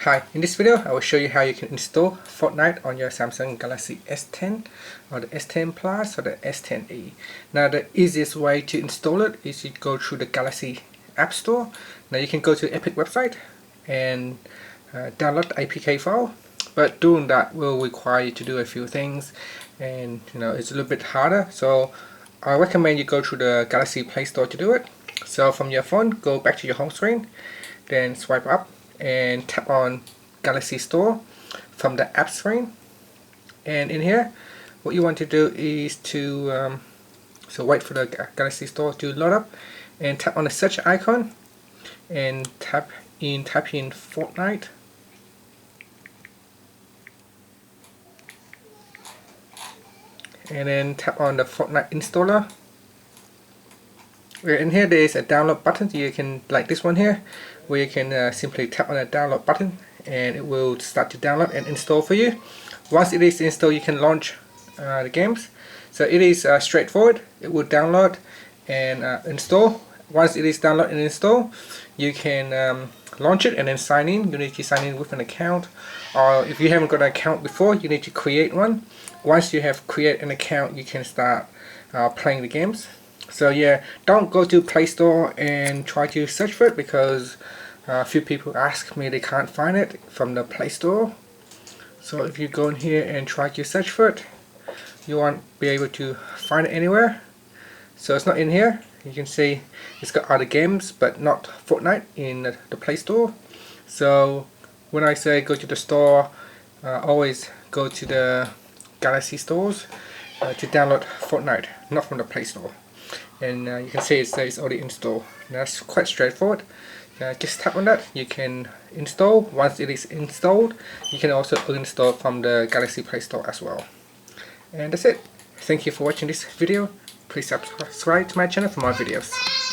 Hi, in this video I will show you how you can install Fortnite on your Samsung Galaxy S10 or the S10 Plus or the S10e. Now the easiest way to install it is you go through the Galaxy App Store. Now you can go to Epic website and download the APK file, but doing that will require you to do a few things, and it's a little bit harder, so I recommend you go through the Galaxy Play Store to do it. So from your phone, go back to your home screen, then swipe up and tap on Galaxy Store from the app screen, and in here what you want to do is to wait for the Galaxy Store to load up and tap on the search icon and type in Fortnite, and then tap on the Fortnite installer. In here there is a download button. You can, like this one here, where you can simply tap on the download button and it will start to download and install for you. Once it is installed, you can launch the games. So it is straightforward. It will download and install. Once it is downloaded and installed, you can launch it and then sign in. You need to sign in with an account, or if you haven't got an account before, you need to create one. Once you have created an account, you can start playing the games. So yeah, don't go to Play Store and try to search for it, because a few people ask me they can't find it from the Play Store. So if you go in here and try to search for it, you won't be able to find it anywhere. So it's not in here. You can see it's got other games but not Fortnite in the Play Store. So when I say go to the store, always go to the Galaxy stores to download Fortnite, not from the Play Store. And you can see it says already installed. That's quite straightforward. Just tap on that, you can install. Once it is installed, you can also uninstall from the Galaxy Play Store as well. And that's it. Thank you for watching this video. Please subscribe to my channel for more videos.